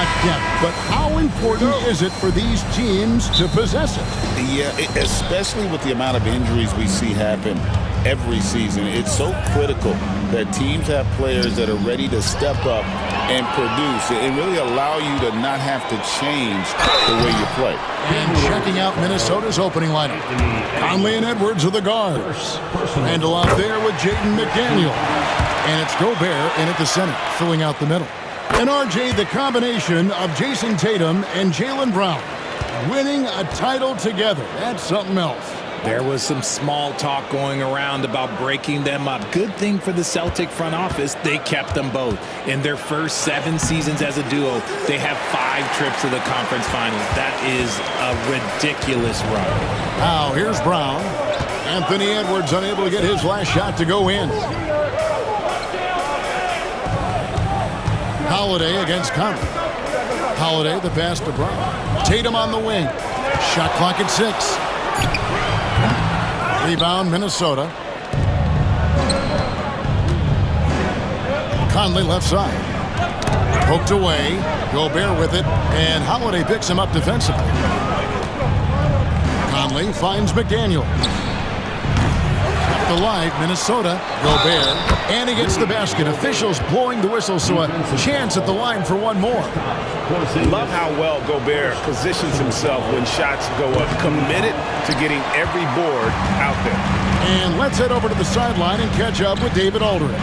that depth, but how important is it for these teams to possess it? Yeah, especially with the amount of injuries we see happen every season. It's so critical that teams have players that are ready to step up and produce and really allow you to not have to change the way you play. And checking out Minnesota's opening lineup. Conley and Edwards are the guards. Randall out there with Jaden McDaniel. And it's Gobert in at the center, filling out the middle. And RJ, the combination of Jason Tatum and Jaylen Brown winning a title together. That's something else. There was some small talk going around about breaking them up. Good thing for the Celtic front office, they kept them both. In their first 7 seasons as a duo, they have 5 trips to the conference finals. That is a ridiculous run. Now, here's Brown. Anthony Edwards unable to get his last shot to go in. Holiday against Conley. Holiday, the pass to Brown. Tatum on the wing. Shot clock at 6. Rebound, Minnesota. Conley left side. Poked away. Gobert with it. And Holiday picks him up defensively. Conley finds McDaniel. Kept alive, Minnesota. Gobert. And he gets the basket. Officials blowing the whistle, so a chance at the line for one more. Love how well Gobert positions himself when shots go up. Committed to getting every board out there. And let's head over to the sideline and catch up with David Aldridge.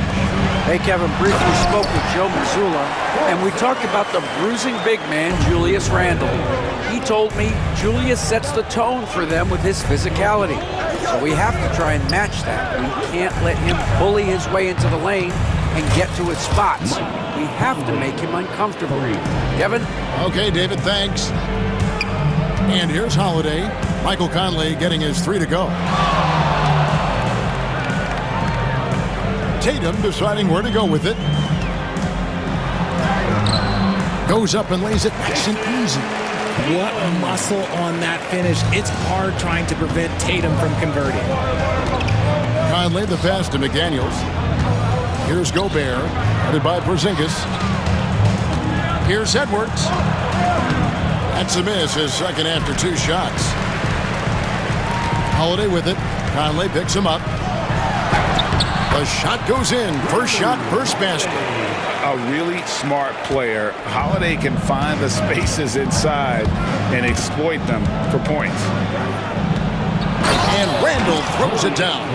Hey, Kevin, briefly spoke with Joe Mazzulla, and we talked about the bruising big man, Julius Randle. He told me Julius sets the tone for them with his physicality. So we have to try and match that. We can't let him bully his way into the lane and get to his spots. We have to make him uncomfortable. Kevin? Okay, David, thanks. And here's Holiday. Michael Conley getting his 3 to go. Tatum deciding where to go with it. Goes up and lays it nice and easy. What muscle on that finish. It's hard trying to prevent Tatum from converting. Conley, the pass to McDaniels. Here's Gobert, headed by Porzingis. Here's Edwards. That's a miss, his second after 2 shots. Holiday with it. Conley picks him up. The shot goes in. First shot, first basket. A really smart player. Holiday can find the spaces inside and exploit them for points. And Randall throws it down.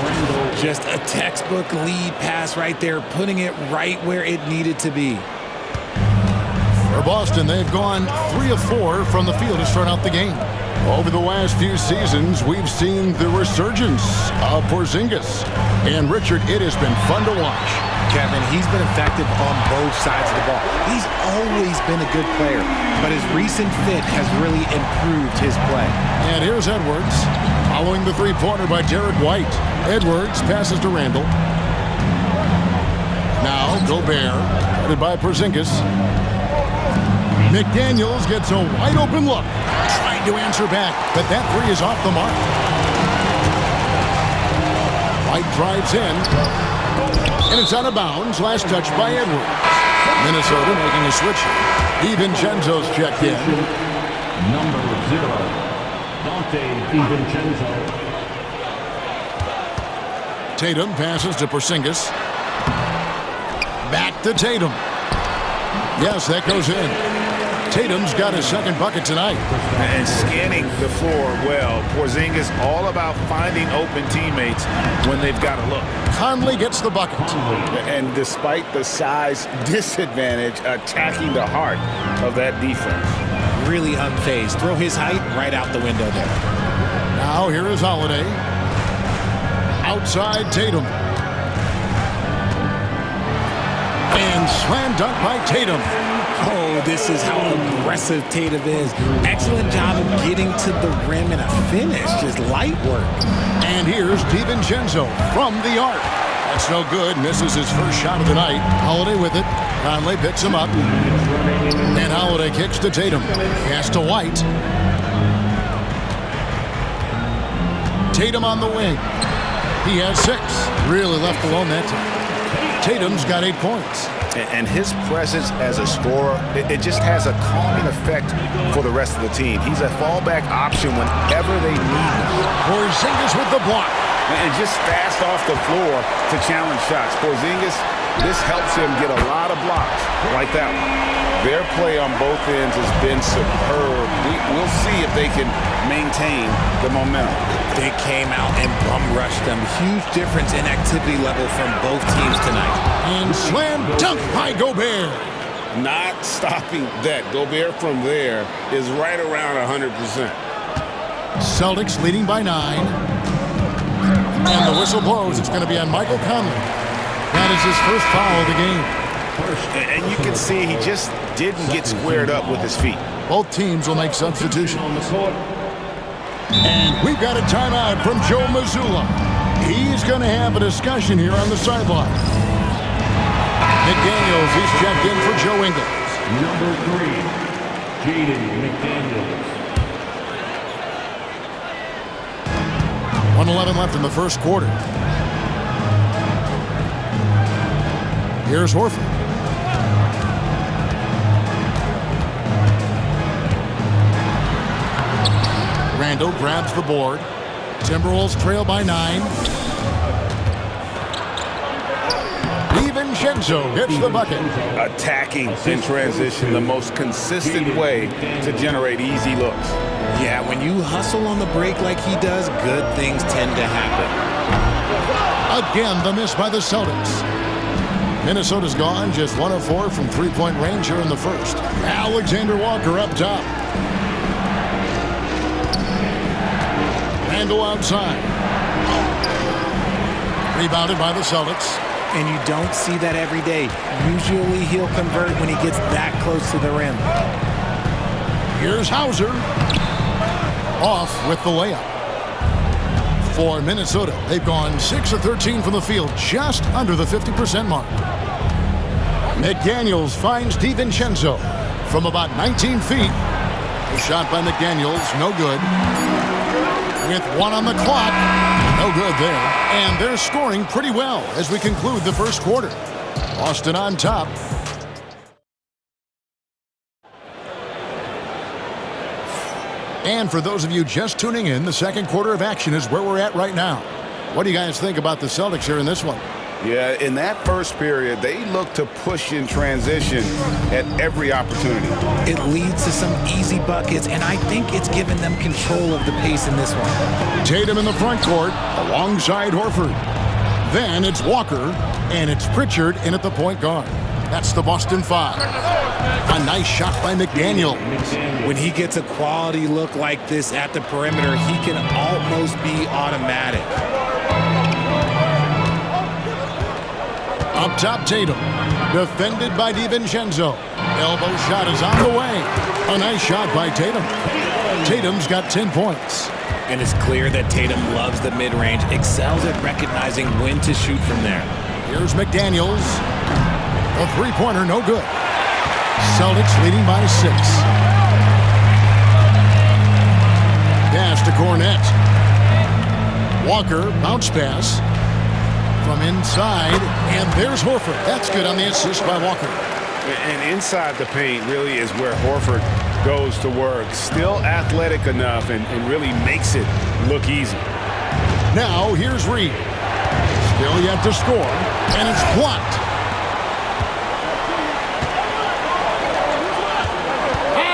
Just a textbook lead pass right there, putting it right where it needed to be. For Boston, they've gone 3 of 4 from the field to start out the game. Over the last few seasons, we've seen the resurgence of Porzingis. And Richard, it has been fun to watch. Kevin, he's been effective on both sides of the ball. He's always been a good player, but his recent fit has really improved his play. And here's Edwards, following the 3-pointer by Derek White. Edwards passes to Randall. Now Gobert, headed by Porzingis. McDaniels gets a wide-open look, trying to answer back, but that 3 is off the mark. White drives in, and it's out of bounds. Last touch by Edwards. Minnesota making a switch. DiVincenzo's checked in. Number 0, Dante DiVincenzo. Tatum passes to Porzingis. Back to Tatum. Yes, that goes in. Tatum's got his second bucket tonight. And scanning the floor well. Porzingis all about finding open teammates when they've got a look. Conley gets the bucket. And despite the size disadvantage, attacking the heart of that defense. Really unfazed. Throw his height right out the window there. Now here is Holiday. Outside Tatum. And slam dunk by Tatum. Oh, this is how aggressive Tatum is. Excellent job of getting to the rim and a finish. Just light work. And here's DiVincenzo from the arc. That's no good. Misses his first shot of the night. Holiday with it. Conley picks him up. And Holiday kicks to Tatum. Pass to White. Tatum on the wing. He has 6. Really left alone that time. Tatum's got 8 points. And his presence as a scorer, it just has a calming effect for the rest of the team. He's a fallback option whenever they need him. Porzingis with the block. And just fast off the floor to challenge shots. Porzingis, this helps him get a lot of blocks like that one. Their play on both ends has been superb. We'll see if they can maintain the momentum. They came out and bum-rushed them. Huge difference in activity level from both teams tonight. And slam dunk by Gobert. Not stopping that. Gobert from there is right around 100%. Celtics leading by 9. And the whistle blows. It's going to be on Michael Conley. That is his first foul of the game. And you can see he just didn't get squared up with his feet. Both teams will make substitutions. And we've got a timeout from Joe Mazzulla. He's going to have a discussion here on the sideline. McDaniels, he's checked in for Joe Ingles. Number 3, Jaden McDaniels. 1:11 left in the first quarter. Here's Horford. Randall grabs the board. Timberwolves trail by 9. DiVincenzo hits the bucket. Attacking in transition, the most consistent way to generate easy looks. Yeah, when you hustle on the break like he does, good things tend to happen. Again, the miss by the Celtics. Minnesota's gone just 1 of 4 from three-point range here in the first. Alexander Walker up top. Randall outside. Rebounded by the Celtics. And you don't see that every day. Usually he'll convert when he gets that close to the rim. Here's Hauser. Off with the layup. For Minnesota, they've gone 6 of 13 from the field, just under the 50% mark. McDaniels finds DiVincenzo from about 19 feet. The shot by McDaniels, no good. With 1 on the clock, no good there. And they're scoring pretty well as we conclude the first quarter. Boston on top. And for those of you just tuning in, the second quarter of action is where we're at right now. What do you guys think about the Celtics here in this one? Yeah, in that first period, they look to push in transition at every opportunity. It leads to some easy buckets, and I think it's given them control of the pace in this one. Tatum in the front court alongside Horford. Then it's Walker, and it's Pritchard in at the point guard. That's the Boston 5. A nice shot by McDaniel. When he gets a quality look like this at the perimeter, he can almost be automatic. Up top, Tatum. Defended by DiVincenzo. Elbow shot is on the way. A nice shot by Tatum. Tatum's got 10 points. And it's clear that Tatum loves the mid-range, excels at recognizing when to shoot from there. Here's McDaniels. A three-pointer, no good. Celtics leading by 6. Pass to Cornette. Walker, bounce pass. From inside, and there's Horford. That's good on the assist by Walker. And inside the paint really is where Horford goes to work. Still athletic enough and really makes it look easy. Now here's Reed. Still yet to score, and it's blocked.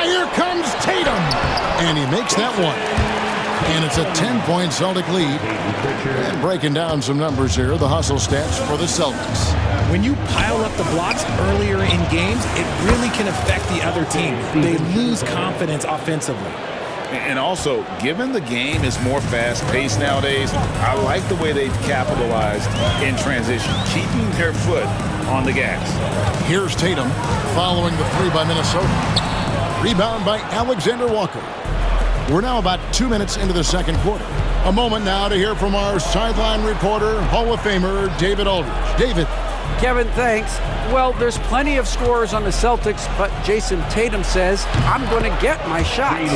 Here comes Tatum, and he makes that one. And it's a 10-point Celtic lead. And breaking down some numbers here, the hustle stats for the Celtics. When you pile up the blocks earlier in games, it really can affect the other team. They lose confidence offensively. And also, given the game is more fast-paced nowadays, I like the way they've capitalized in transition, keeping their foot on the gas. Here's Tatum following the 3 by Minnesota. Rebound by Alexander Walker. We're now about 2 minutes into the second quarter. A moment now to hear from our sideline reporter, Hall of Famer David Aldridge. David. Kevin, thanks. Well, there's plenty of scorers on the Celtics, but Jason Tatum says, I'm going to get my shots.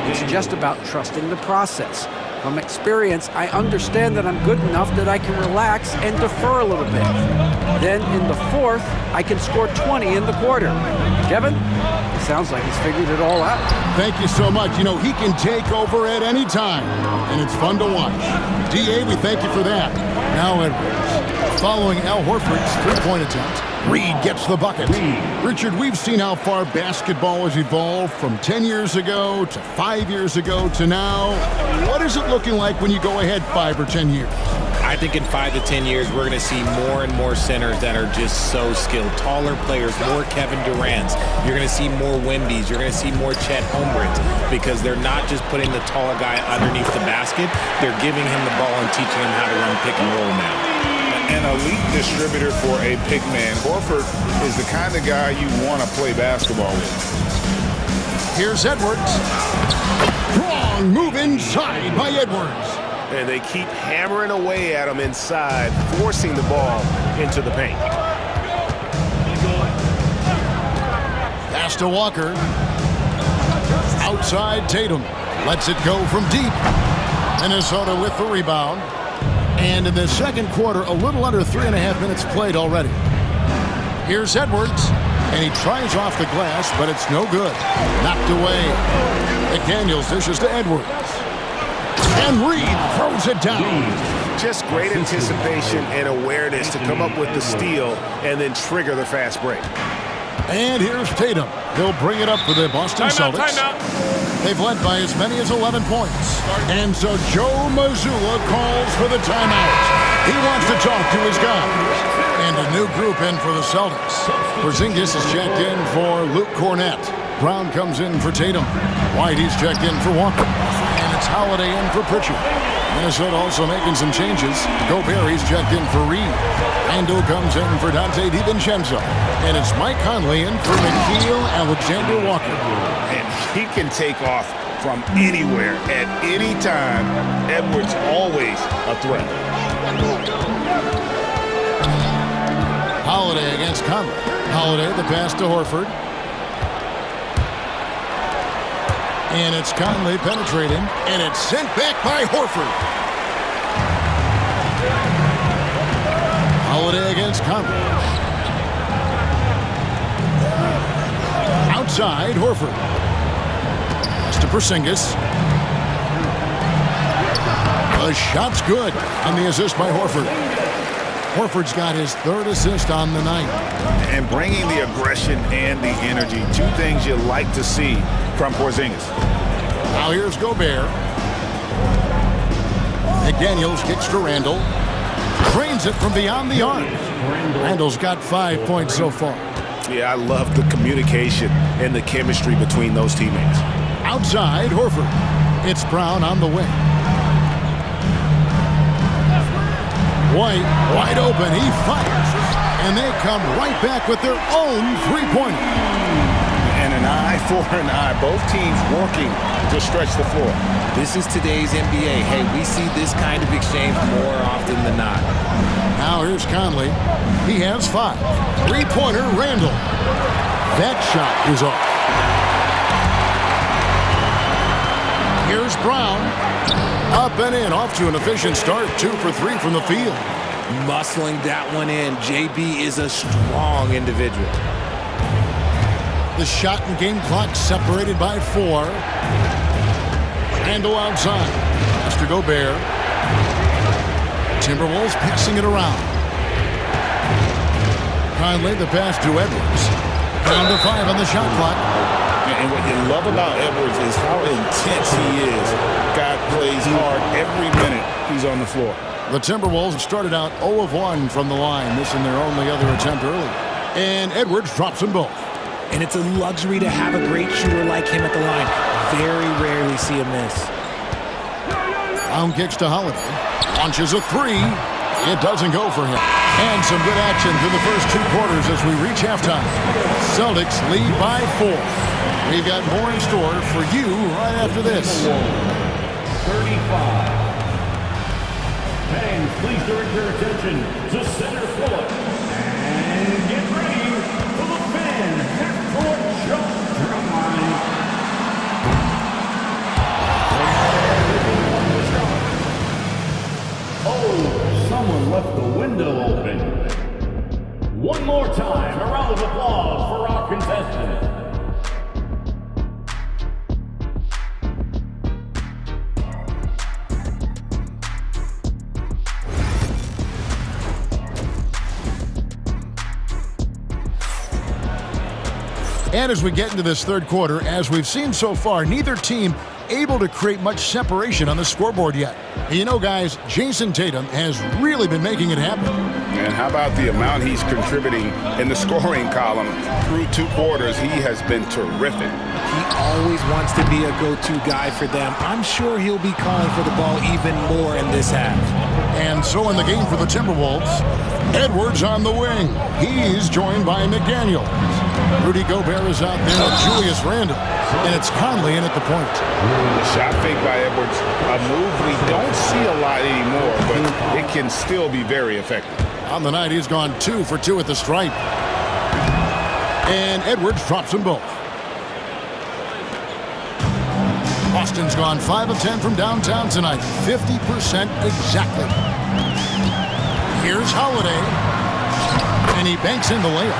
It's just about trusting the process. From experience, I understand that I'm good enough that I can relax and defer a little bit. Then in the fourth, I can score 20 in the quarter. Kevin, it sounds like he's figured it all out. Thank you so much. You know, he can take over at any time, and it's fun to watch. D.A., we thank you for that. Now Edwards, following Al Horford's three-point attempt. Reed gets the bucket. Richard, we've seen how far basketball has evolved from 10 years ago to 5 years ago to now. What is it looking like when you go ahead 5 or 10 years? I think in 5 to 10 years, we're going to see more and more centers that are just so skilled. Taller players, more Kevin Durant's. You're going to see more Wembys. You're going to see more Chet Holmgrens because they're not just putting the taller guy underneath the basket. They're giving him the ball and teaching him how to run pick and roll now. An elite distributor for a big man. Horford is the kind of guy you want to play basketball with. Here's Edwards. Strong move inside by Edwards. And they keep hammering away at him inside, forcing the ball into the paint. Pass to Walker. Outside Tatum. Lets it go from deep. Minnesota with the rebound. And in the second quarter, a little under 3.5 minutes played already. Here's Edwards. And he tries off the glass, but it's no good. Knocked away. McDaniels dishes to Edwards. And Reed throws it down. Just great anticipation and awareness to come up with the steal and then trigger the fast break. And here's Tatum. He'll bring it up for the Boston Celtics. They've led by as many as 11 points. And so Joe Mazzulla calls for the timeout. He wants to talk to his guys. And a new group in for the Celtics. Porzingis is checked in for Luke Cornett. Brown comes in for Tatum. Whitey's checked in for Walker. And it's Holiday in for Pritchard. Minnesota also making some changes. Gobert's checked in for Reed. Randall comes in for Dante DiVincenzo. And it's Mike Conley in for Nickeil Alexander-Walker. And he can take off from anywhere at any time. Edwards always a threat. Holiday against Conley. Holiday, the pass to Horford. And it's Conley penetrating. And it's sent back by Horford. Holiday against Conley. Outside, Horford. Pass to Porzingis. The shot's good. And the assist by Horford. Horford's got his third assist on the night. And bringing the aggression and the energy. Two things you like to see from Porzingis. Now here's Gobert. McDaniels kicks to Randall. Drains it from beyond the arc. Randall's got 5 points so far. Yeah, I love the communication and the chemistry between those teammates. Outside, Horford. It's Brown on the wing. White, wide open, he fires. And they come right back with their own three-pointer. And an eye for an eye. Both teams working to stretch the floor. This is today's NBA. Hey, we see this kind of exchange more often than not. Now here's Conley. He has 5. Three-pointer, Randall. That shot is off. Here's Brown. Up and in, off to an efficient start. 2 for 3 from the field. Muscling that one in. JB is a strong individual. The shot and game clock separated by 4. Randall outside. Mr. Gobert. Timberwolves passing it around. Conley, the pass to Edwards. Down to 5 on the shot clock. And what you love about Edwards is how intense he is. God plays hard every minute he's on the floor. The Timberwolves started out 0 of 1 from the line, missing their only other attempt early. And Edwards drops them both. And it's a luxury to have a great shooter like him at the line. Very rarely see a miss. Brown kicks to Holiday. Launches a 3. It doesn't go for him. And some good action through the first 2 quarters as we reach halftime. Celtics lead by 4. We've got more in store for you right after this. 35. And please direct your attention to center court. And get ready for the fan half-court shot drum line. And as we get into this third quarter, as we've seen so far, neither team able to create much separation on the scoreboard yet. And you know, guys, Jason Tatum has really been making it happen. And how about the amount he's contributing in the scoring column through 2 quarters? He has been terrific. He always wants to be a go-to guy for them. I'm sure he'll be calling for the ball even more in this half. And so in the game for the Timberwolves, Edwards on the wing. He's joined by McDaniel. Rudy Gobert is out there with Julius Randle. And it's Conley in at the point. Shot fake by Edwards. A move we don't see a lot anymore, but it can still be very effective. On the night, he's gone 2 for 2 at the stripe. And Edwards drops them both. Boston's gone 5 of 10 from downtown tonight. 50% exactly. Here's Holiday. And he banks in the layup.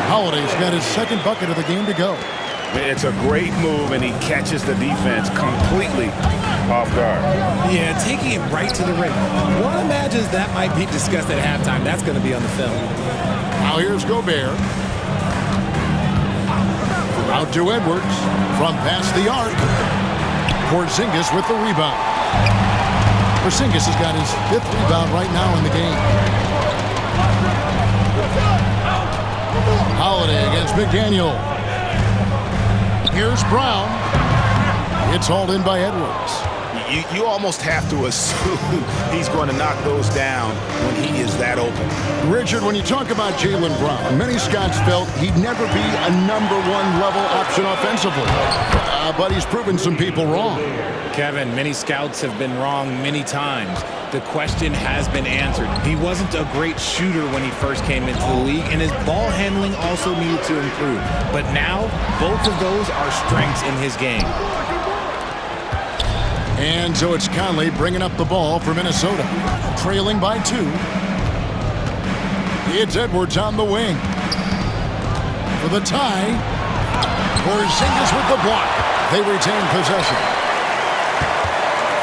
Holiday's got his second bucket of the game to go. It's a great move, and he catches the defense completely off guard. Yeah, taking it right to the rim. One imagines that might be discussed at halftime. That's going to be on the film. Now here's Gobert. Out to Edwards. From past the arc. Porzingis with the rebound. Porzingis has got his 5th rebound right now in the game. Holiday against McDaniel. Here's Brown. It's hauled in by Edwards. You almost have to assume he's going to knock those down when he is that open. Richard, when you talk about Jaylen Brown, many scouts felt he'd never be a #1 level option offensively. But he's proven some people wrong. Kevin, many scouts have been wrong many times. The question has been answered. He wasn't a great shooter when he first came into the league, and his ball handling also needed to improve. But now, both of those are strengths in his game. And so it's Conley bringing up the ball for Minnesota, trailing by 2. It's Edwards on the wing. For the tie, Porzingis with the block. They retain possession.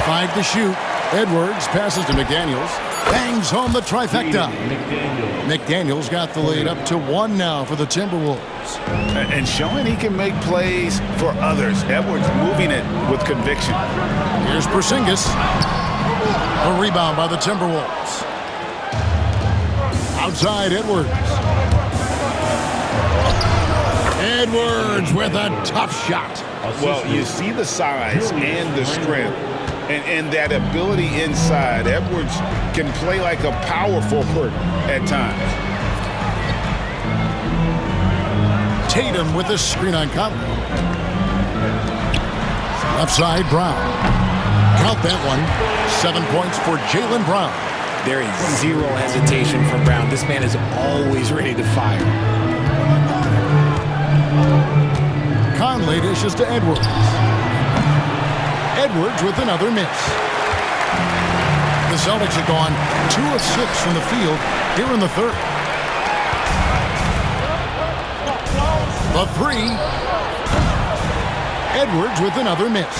5 to shoot. Edwards passes to McDaniels. Bangs home the trifecta. McDaniels got the lead up to 1 now for the Timberwolves. And showing he can make plays for others. Edwards moving it with conviction. Here's Porzingis. A rebound by the Timberwolves. Outside Edwards. Edwards with a tough shot. Well, you see the size and the strength. And that ability inside. Edwards can play like a power forward at times. Tatum with a screen on Conley. Left side, Brown. Count that one. 7 points for Jaylen Brown. There is zero hesitation from Brown. This man is always ready to fire. Conley dishes to Edwards. Edwards with another miss. The Celtics have gone 2 of 6 from the field here in the third. The 3. Edwards with another miss.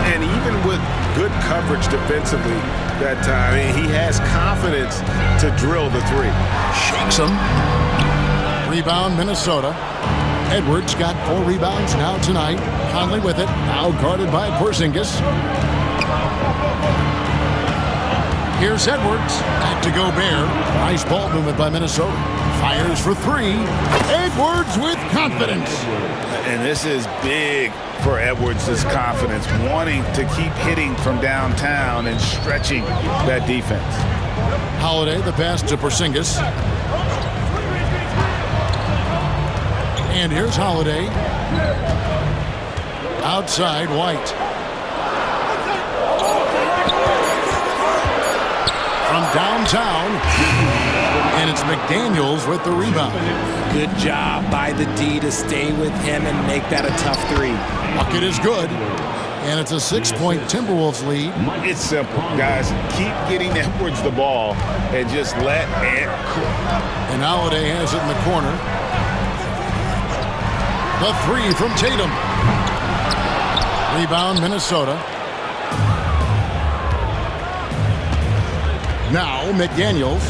And even with good coverage defensively that time, he has confidence to drill the 3. Shakes him. Rebound, Minnesota. Edwards got 4 rebounds now tonight. Conley with it, now guarded by Porzingis. Here's Edwards. Back to Gobert. Nice ball movement by Minnesota. Fires for 3. Edwards with confidence. And this is big for Edwards' confidence, wanting to keep hitting from downtown and stretching that defense. Holiday, the pass to Porzingis. And here's Holiday. Outside, White. From downtown. And it's McDaniels with the rebound. Good job by the D to stay with him and make that a tough 3. Bucket is good. And it's a 6-point Timberwolves lead. It's simple, guys. Keep getting Edwards the ball and just let it cook. And Holiday has it in the corner. The 3 from Tatum. Rebound, Minnesota. Now, McDaniels.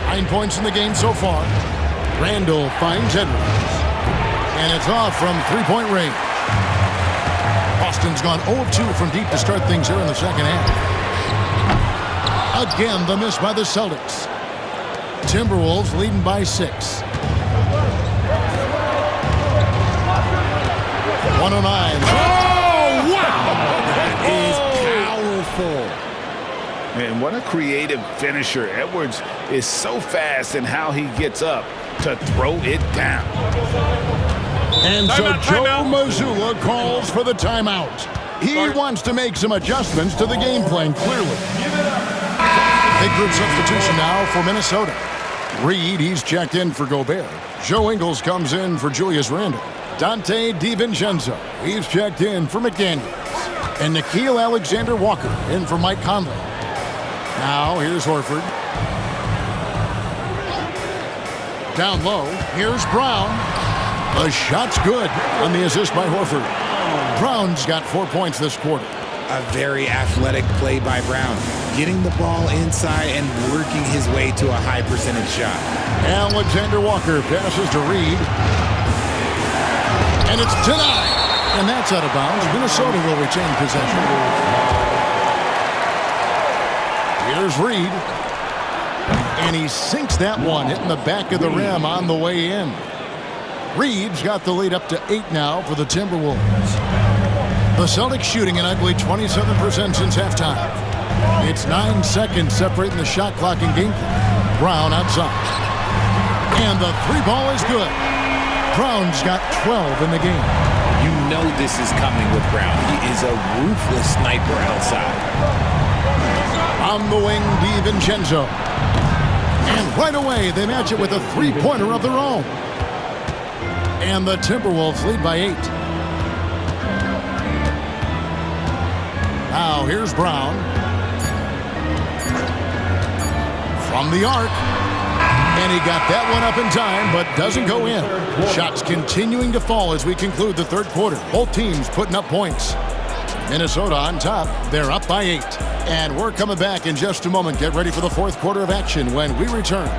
9 points in the game so far. Randle finds Edwards. And it's off from three-point range. Boston's gone 0-2 from deep to start things here in the second half. Again, the miss by the Celtics. Timberwolves leading by 6. 109. Oh, wow! That is powerful. Man, what a creative finisher. Edwards is so fast in how he gets up to throw it down. And so Joe Mazzulla calls for the timeout. He wants to make some adjustments to the game plan, clearly. Big group substitution now for Minnesota. Reed, he's checked in for Gobert. Joe Ingles comes in for Julius Randle. Dante DiVincenzo, he's checked in for McDaniels. And Nickeil Alexander-Walker in for Mike Conley. Now, here's Horford. Down low, here's Brown. The shot's good on the assist by Horford. Brown's got 4 points this quarter. A very athletic play by Brown, getting the ball inside and working his way to a high percentage shot. Alexander Walker passes to Reed. And it's denied. And that's out of bounds. Minnesota will retain possession. Here's Reed. And he sinks that one, hitting the back of the rim on the way in. Reed's got the lead up to 8 now for the Timberwolves. The Celtics shooting an ugly 27% since halftime. It's 9 seconds separating the shot clock and game clock. Brown outside. And the three ball is good. Brown's got 12 in the game. You know this is coming with Brown. He is a ruthless sniper outside. On the wing, DiVincenzo. And right away, they match it with a three-pointer of their own. And the Timberwolves lead by 8. Now, here's Brown. From the arc. And he got that one up in time, but doesn't go in. Shots continuing to fall as we conclude the third quarter. Both teams putting up points. Minnesota on top. They're up by 8. And we're coming back in just a moment. Get ready for the fourth quarter of action when we return.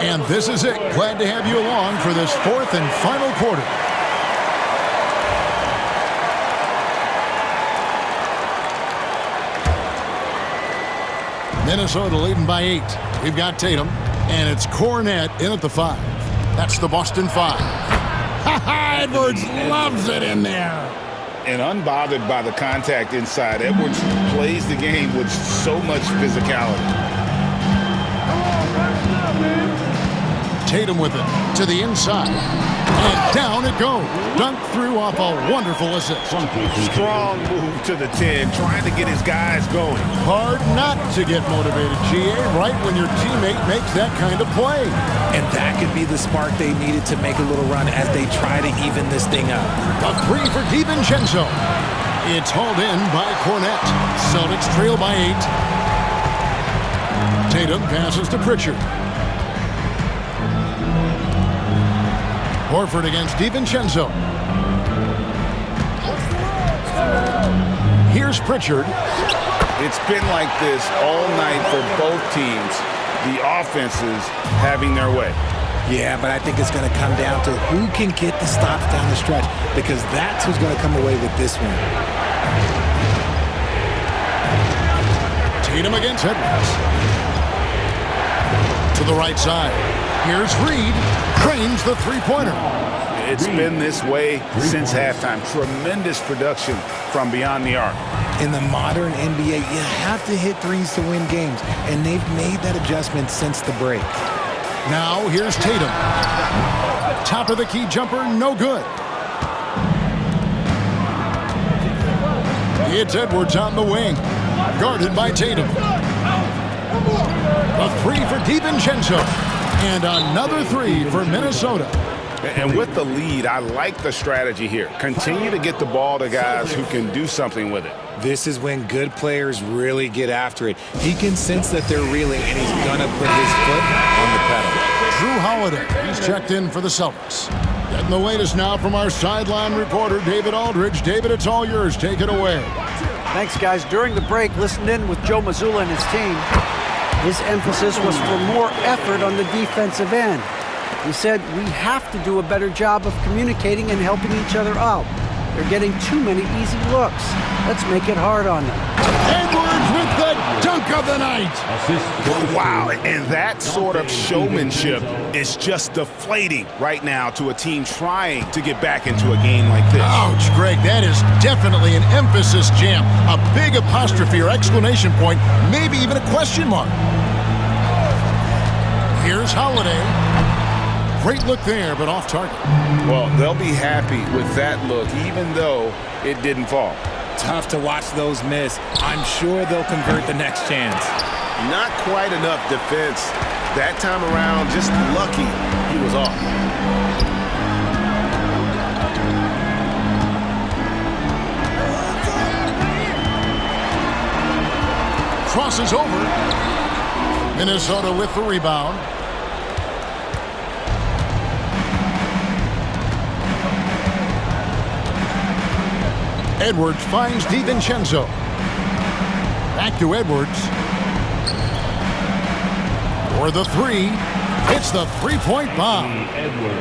And this is it. Glad to have you along for this fourth and final quarter. Minnesota leading by 8. We've got Tatum, and it's Cornette in at the 5. That's the Boston 5. Edwards loves it in there. And unbothered by the contact inside, Edwards plays the game with so much physicality. Tatum with it to the inside. And down it goes. Dunked through off a wonderful assist. Strong move to the 10, trying to get his guys going. Hard not to get motivated, GA, right when your teammate makes that kind of play. And that could be the spark they needed to make a little run as they try to even this thing up. A three for DiVincenzo. It's hauled in by Cornette. Celtics trail by 8. Tatum passes to Pritchard. Horford against DiVincenzo. Here's Pritchard. It's been like this all night for both teams. The offenses having their way. Yeah, but I think it's going to come down to who can get the stops down the stretch, because that's who's going to come away with this one. Tatum against Edwards. To the right side. Here's Reed. Drains the three-pointer. It's been this way since halftime. Tremendous production from beyond the arc. In the modern NBA, you have to hit threes to win games, and they've made that adjustment since the break. Now here's Tatum. Top of the key jumper, no good. It's Edwards on the wing. Guarded by Tatum. A three for DiVincenzo. And another three for Minnesota. And with the lead, I like the strategy here. Continue to get the ball to guys who can do something with it. This is when good players really get after it. He can sense that they're reeling, and he's going to put his foot on the pedal. Drew Holiday, he's checked in for the Celtics. Getting the latest now from our sideline reporter, David Aldridge. David, it's all yours. Take it away. Thanks, guys. During the break, listened in with Joe Mazzulla and his team. His emphasis was for more effort on the defensive end. He said, we have to do a better job of communicating and helping each other out. They're getting too many easy looks. Let's make it hard on them. Edwards with the dunk of the night. Wow, and that sort of showmanship is just deflating right now to a team trying to get back into a game like this. Ouch, Greg, that is definitely an emphasis jam. A big apostrophe or exclamation point, maybe even a question mark. Here's Holiday. Great look there, but off target. Well, they'll be happy with that look, even though it didn't fall. Tough to watch those miss. I'm sure they'll convert the next chance. Not quite enough defense. That time around, just lucky he was off. Crosses over. Minnesota with the rebound. Edwards finds DiVincenzo. Back to Edwards. For the three. Hits the three-point bomb.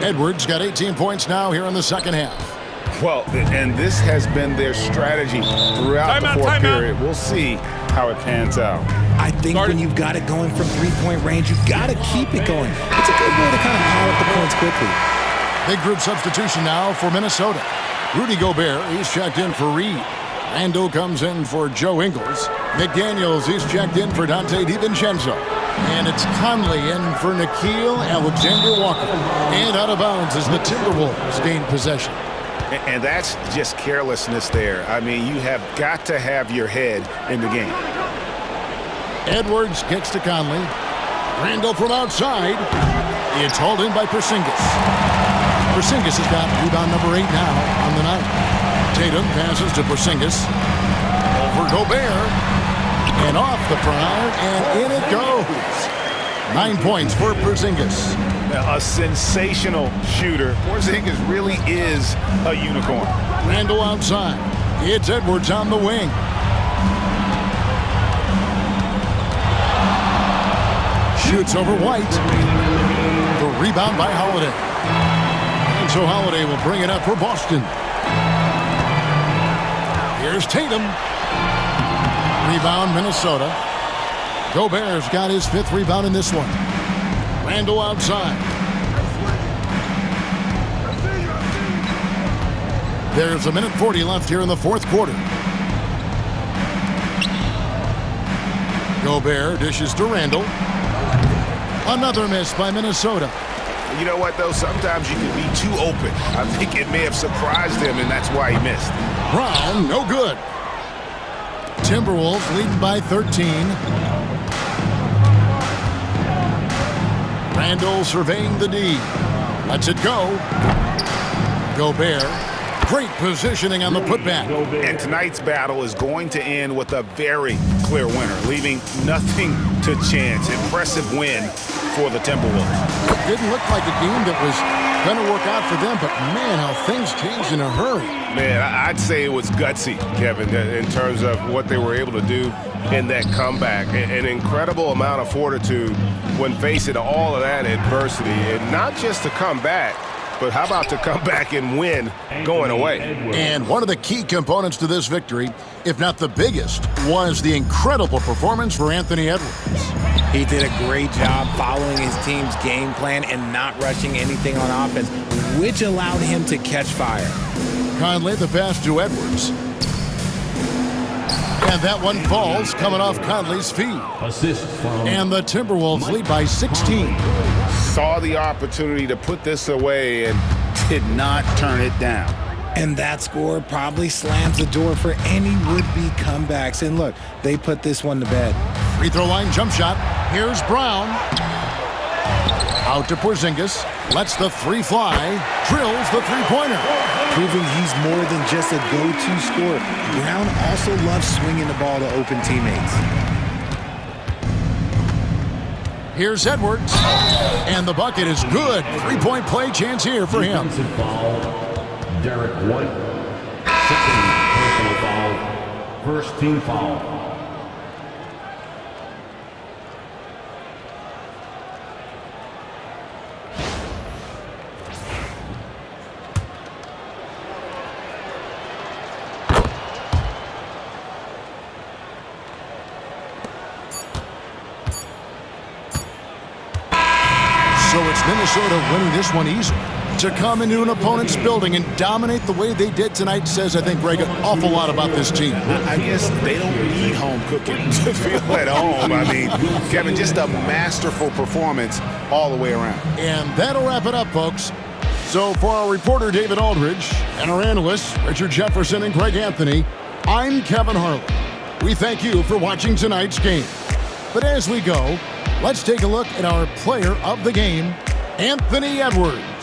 Edwards got 18 points now here in the second half. Well, and this has been their strategy throughout the fourth period. We'll see how it pans out. I think when you've got it going from three-point range, you've got to keep it going. It's a good way to kind of pile up the points quickly. Big group substitution now for Minnesota. Rudy Gobert, he's checked in for Reed. Randall comes in for Joe Ingles. McDaniels, he's checked in for Dante DiVincenzo. And it's Conley in for Nickeil Alexander-Walker. And out of bounds as the Timberwolves gain possession. And that's just carelessness there. I mean, you have got to have your head in the game. Edwards kicks to Conley. Randall from outside. It's hauled in by Porzingis. Porzingis has got rebound number 8 now on the night. Tatum passes to Porzingis. Over Gobert. And off the prior, and in it goes. 9 points for Porzingis. A sensational shooter. Porzingis really is a unicorn. Randall outside. It's Edwards on the wing. Shoots over White. The rebound by Holiday. And so Holiday will bring it up for Boston. Here's Tatum. Rebound, Minnesota. Gobert's got his 5th rebound in this one. Randall outside. There's 1:40 left here in the fourth quarter. Gobert dishes to Randall. Another miss by Minnesota. You know what, though? Sometimes you can be too open. I think it may have surprised him, and that's why he missed. Brown, no good. Timberwolves leading by 13. Randall surveying the D. Lets it go. Gobert. Great positioning on the putback. And tonight's battle is going to end with a very clear winner, leaving nothing to chance. Impressive win for the Timberwolves. It didn't look like a game that was going to work out for them, but man, how things changed in a hurry. Man, I'd say it was gutsy, Kevin, in terms of what they were able to do in that comeback. An incredible amount of fortitude when facing all of that adversity. And not just to come back, but how about to come back and win going away? And one of the key components to this victory, if not the biggest, was the incredible performance for Anthony Edwards. He did a great job following his team's game plan and not rushing anything on offense, which allowed him to catch fire. Conley, the pass to Edwards. And that one falls, coming off Conley's feet. And the Timberwolves lead by 16. Saw the opportunity to put this away and did not turn it down. And that score probably slams the door for any would-be comebacks. And look, they put this one to bed. Free throw line jump shot. Here's Brown. Out to Porzingis. Lets the three fly. Drills the three-pointer. Proving he's more than just a go-to scorer. Brown also loves swinging the ball to open teammates. Here's Edwards. And the bucket is good. Three-point play chance here for him. Foul, Derek White. Second personal foul. First team foul. So it's Minnesota winning this one easily. To come into an opponent's building and dominate the way they did tonight says, I think, Greg, an awful lot about this team. I guess they don't need home cooking to feel at home. I mean, Kevin, just a masterful performance all the way around. And that'll wrap it up, folks. So for our reporter, David Aldridge, and our analysts, Richard Jefferson and Greg Anthony, I'm Kevin Harlan. We thank you for watching tonight's game. But as we go, let's take a look at our player of the game, Anthony Edwards.